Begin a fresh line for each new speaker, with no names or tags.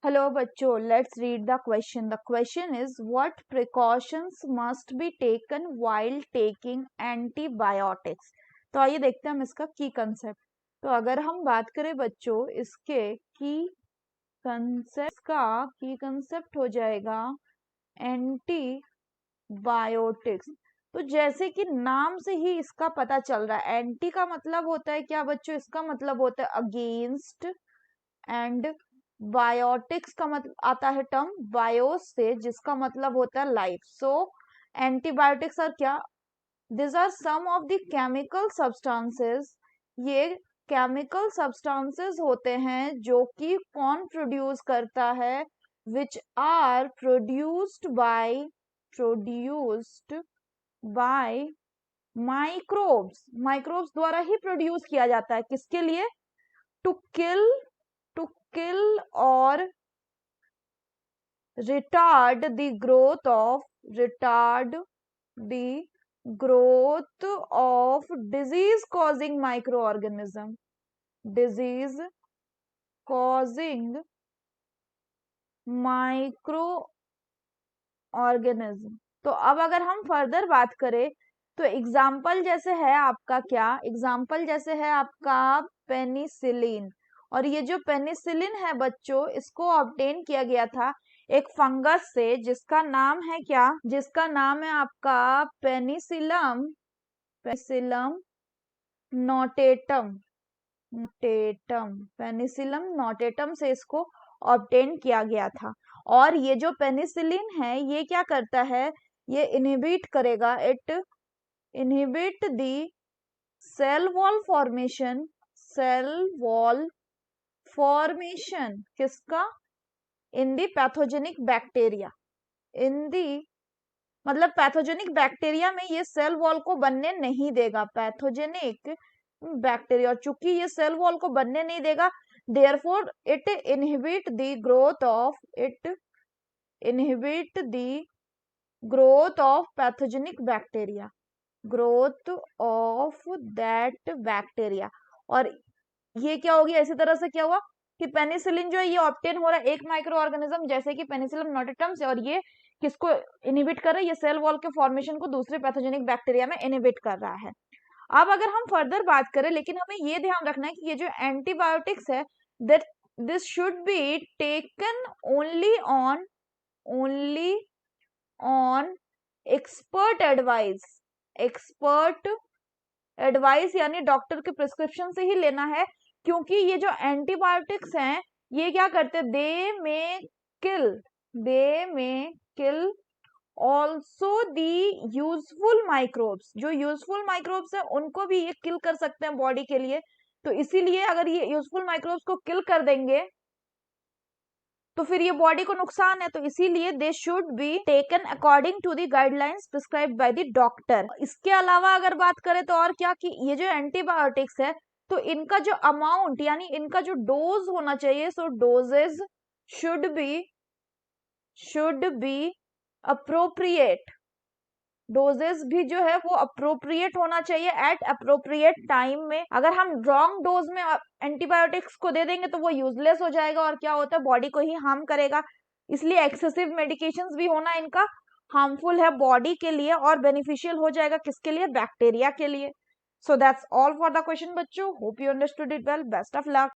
Hello बच्चों, let's read the question. The question is, what precautions must be taken while taking antibiotics? तो आइए देखते हैं हम इसका की कंसेप्ट. तो अगर हम बात करें बच्चों इसके की कंसेप्ट हो जाएगा एंटीबायोटिक्स. तो जैसे कि नाम से ही इसका पता चल रहा है, एंटी का मतलब होता है क्या बच्चों? इसका मतलब होता है अगेंस्ट, एंड बायोटिक्स का मतलब आता है टर्म बायोस से, जिसका मतलब होता है लाइफ. सो एंटीबायोटिक्स आर क्या? This are some of the chemical substances. ये केमिकल सब्सटेंसेस होते हैं जो कि कौन प्रोड्यूस करता है? Which are produced by microbes द्वारा ही प्रोड्यूस किया जाता है. किसके लिए? To kill or retard the growth of disease causing microorganism. तो अब अगर हम फर्दर बात करें तो एग्जाम्पल जैसे है आपका क्या? एग्जाम्पल जैसे है आपका पेनिसिलिन. और ये जो पेनिसिलिन है बच्चों, इसको ऑब्टेन किया गया था एक फंगस से, जिसका नाम है क्या? जिसका नाम है आपका पेनिसिलम नोटेटम. पेनिसिलम नोटेटम से इसको ऑब्टेन किया गया था. और ये जो पेनिसिलिन है ये क्या करता है? ये इनहिबिट करेगा, it inhibit the cell wall formation किसका? In the pathogenic bacteria. मतलब पैथोजेनिक बैक्टीरिया में ये सेल वॉल को बनने नहीं देगा. पैथोजेनिक बैक्टीरिया, और चूंकि ये सेल वॉल को बनने नहीं देगा, therefore it inhibit the growth of pathogenic bacteria, growth of that bacteria. और ये क्या हो गया? इसी तरह से क्या हुआ कि पेनिसिलिन जो है ये ऑब्टेन हो रहा है एक माइक्रो ऑर्गेनिज्म जैसे कि पेनिसिलिन नोटेटम से, और ये किसको इनहिबिट कर रहा है? ये सेल वॉल के फॉर्मेशन को दूसरे पैथोजेनिक बैक्टीरिया में इनहिबिट कर रहा है. अब अगर हम फर्दर बात करें, लेकिन हमें ये ध्यान रखना है कि ये जो एंटीबायोटिक्स है, that this should be taken only on expert advice यानी डॉक्टर के प्रिस्क्रिप्शन से ही लेना है. क्योंकि ये जो एंटीबायोटिक्स हैं ये क्या करते हैं? दे मे किल ऑल्सो दी यूजफुल माइक्रोब्स. जो यूजफुल माइक्रोब्स है उनको भी ये किल कर सकते हैं बॉडी के लिए. तो इसीलिए अगर ये यूजफुल माइक्रोब्स को किल कर देंगे तो फिर ये बॉडी को नुकसान है. तो इसीलिए they should be taken according to the guidelines prescribed by the doctor. इसके अलावा अगर बात करें तो और क्या कि ये जो एंटीबायोटिक्स है तो इनका जो अमाउंट यानी इनका जो डोज होना चाहिए, so doses should be appropriate. Doses भी जो है वो अप्रोप्रिएट होना चाहिए एट अप्रोप्रिएट टाइम में. अगर हम रॉन्ग डोज में एंटीबायोटिक्स को दे देंगे तो वो यूजलेस हो जाएगा और क्या होता है? बॉडी को ही हार्म करेगा. इसलिए एक्सेसिव मेडिकेशंस भी होना इनका हार्मफुल है बॉडी के लिए, और बेनिफिशियल हो जाएगा किसके लिए? बैक्टीरिया के लिए. So that's all for the question बच्चों. Hope you understood it well. Best of luck.